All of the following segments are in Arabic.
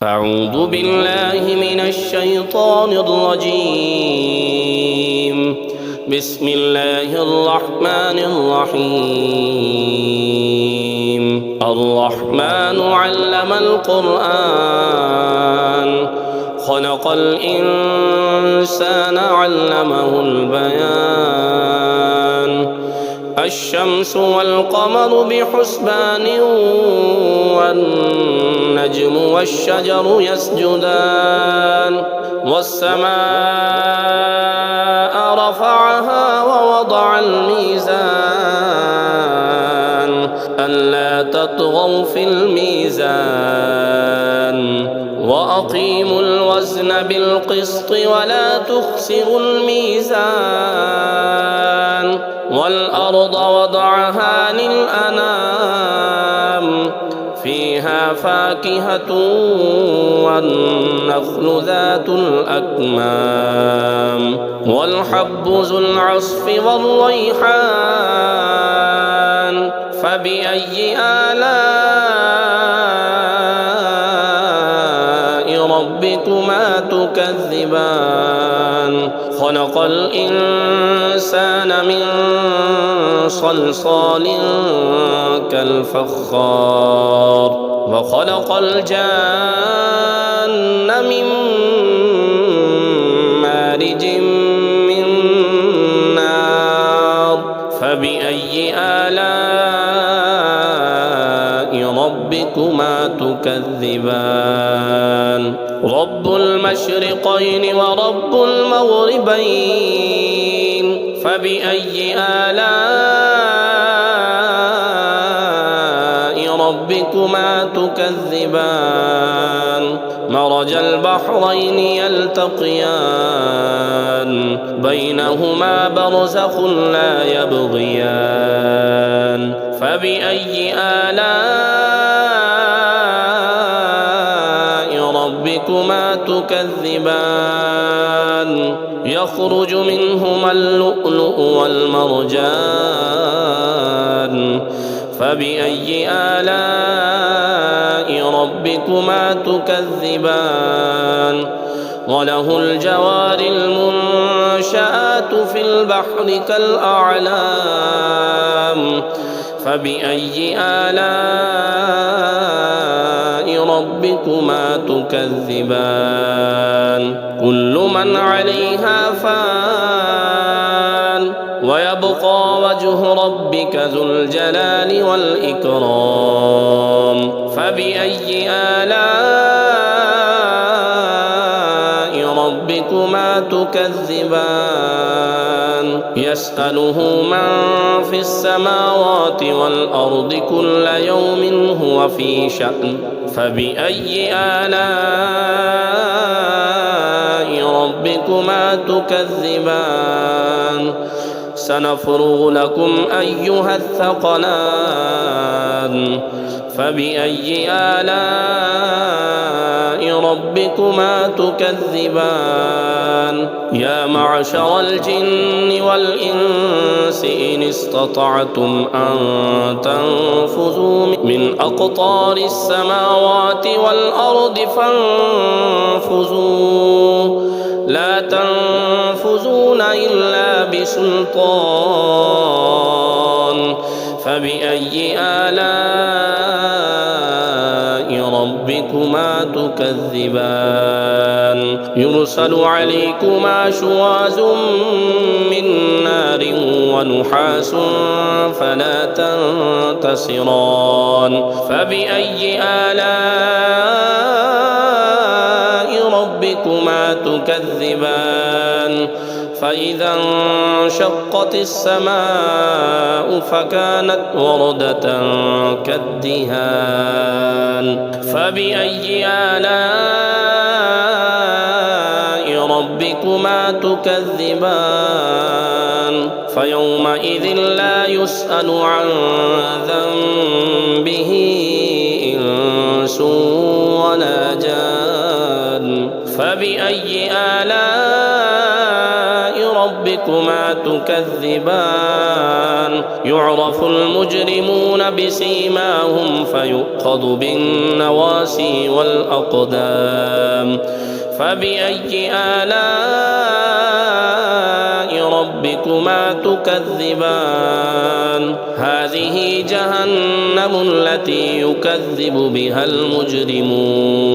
أعوذ بالله من الشيطان الرجيم. بسم الله الرحمن الرحيم. الرحمن علم القرآن خلق الإنسان علمه البيان. الشمس والقمر بحسبان والنجم والشجر يسجدان. والسماء رفعها ووضع الميزان ألا تطغوا في الميزان وأقيموا الوزن بالقسط ولا تخسروا الميزان. والأرض وضعها للأنام فيها فاكهة والنخل ذات الأكمام والحب ذو العصف والريحان. فبأي آلاء ربكما تكذبان؟ خلق الإنسان من صلصال كالفخار وخلق الجان من مارج من نار. فبأي آلاء ربكما تكذبان؟ رب المشرقين ورب المغربين. فبأي آلاء ربكما تكذبان؟ مرج البحرين يلتقيان بينهما برزخ لا يبغيان. فبأي آلاء ربكما تكذبان؟ يخرج منهما اللؤلؤ والمرجان. فبأي آلاء ربكما تكذبان؟ وله الجوار المنشآت في البحر كالأعلام. فبأي آلاء ربكما تكذبان؟ كل من عليها فان ويبقى وجه ربك ذو الجلال والإكرام. فبأي آلاء ربكما تكذبان؟ يسأله من في السماوات والأرض كل يوم هو في شأن. فبأي آلاء ربكما تكذبان؟ سنفرغ لكم أيها الثقلان. فبأي آلاء ربكما تكذبان؟ يا معشر الجن والإنس إن استطعتم أن تنفذوا من أقطار السماوات والأرض فانفذوا لا تنفذون إلا بسلطان. فبأي آلاء ربكما تكذبان؟ يرسل عليكما شواظ من نار ونحاس فلا تنتصران. فبأي آلاء ربكما تكذبان؟ فإذا انشقت السماء فكانت وردة كالدهان. فبأي آلاء ربكما تكذبان؟ فيومئذ لا يسأل عن ذنبه إنس ولا جان. فبأي آلاء ربكما تكذبان يعرف المجرمون بسيماهم فيؤخذ بالنواسي والأقدام فبأي آلاء ربكما تكذبان هذه جهنم التي يكذب بها المجرمون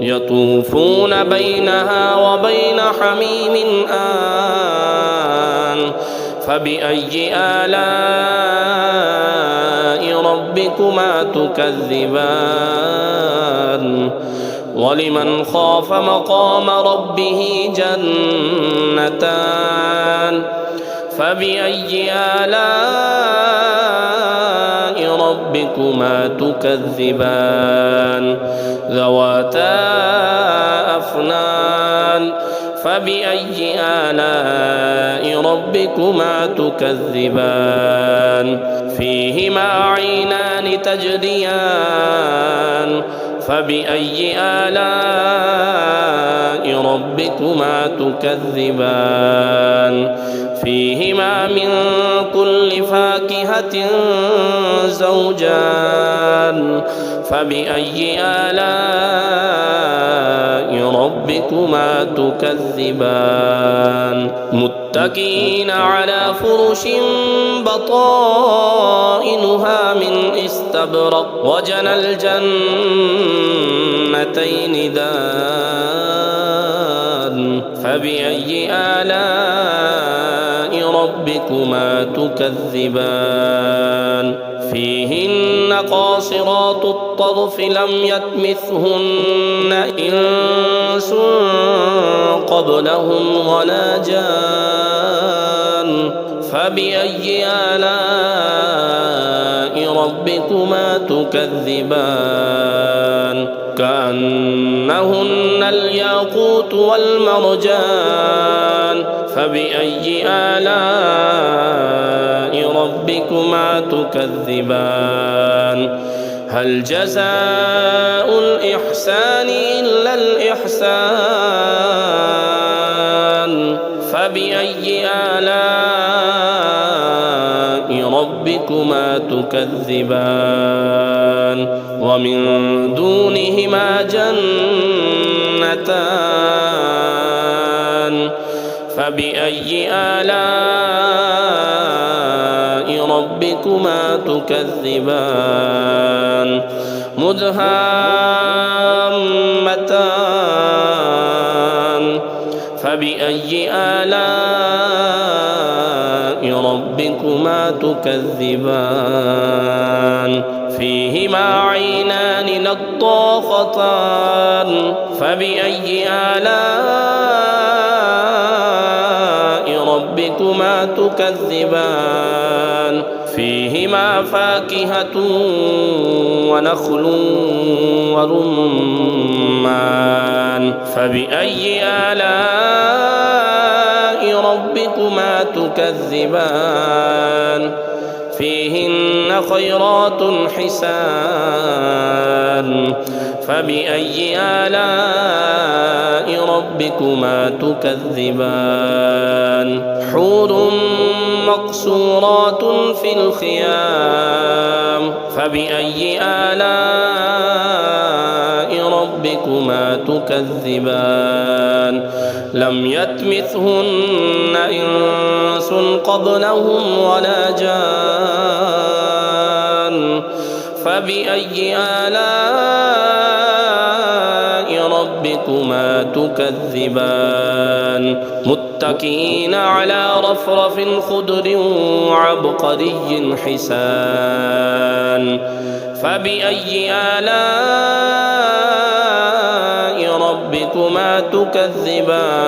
يطوفون بينها وبين حميم آن فبأي آلاء ربكما تكذبان ولمن خاف مقام ربه جنتان فبأي آلاء ربكما تكذبان ذواتا أفنان فبأي آلاء ربكما تكذبان فيهما عينان تجريان فبأي آلاء ربكما تكذبان فيهما من كل فاكهة زوجان فبأي آلاء ربكما تكذبان متكئين على فرش بطائنها من استبرق وجنى الجنتين دان فبأي آلاء ربكما تكذبان فيهن قاصرات الطرف لم يطمثهن إنس قبلهم ولا جان فبأي آلاء ربكما تكذبان كأنهن الياقوت والمرجان فبأي آلاء ربكما تكذبان هل جزاء الإحسان إلا الإحسان فبأي آلاء ربكما تكذبان ومن دونهما جنتان فبأي آلاء ربكما تكذبان مدهامتان فبأي آلاء ربكما تكذبان فيهما عينان نضاختان فبأي آلاء ربكما تكذبان فيهما فاكهة ونخل ورمان فبأي آلاء ربكما تكذبان فيهن خيرات حسان فبأي آلاء ربكما تكذبان حور مقصورات في الخيام فبأي آلاء ربكما تكذبان لم يطمثهن إنس قبلهم ولا جان فبأي آلاء ربكما تكذبان متكئين على رفرف خضر وعبقري حسان فبأي آلاء ربكما تكذبان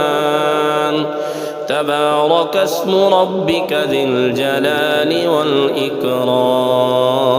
تبارك اسم ربك ذي الجلال والإكرام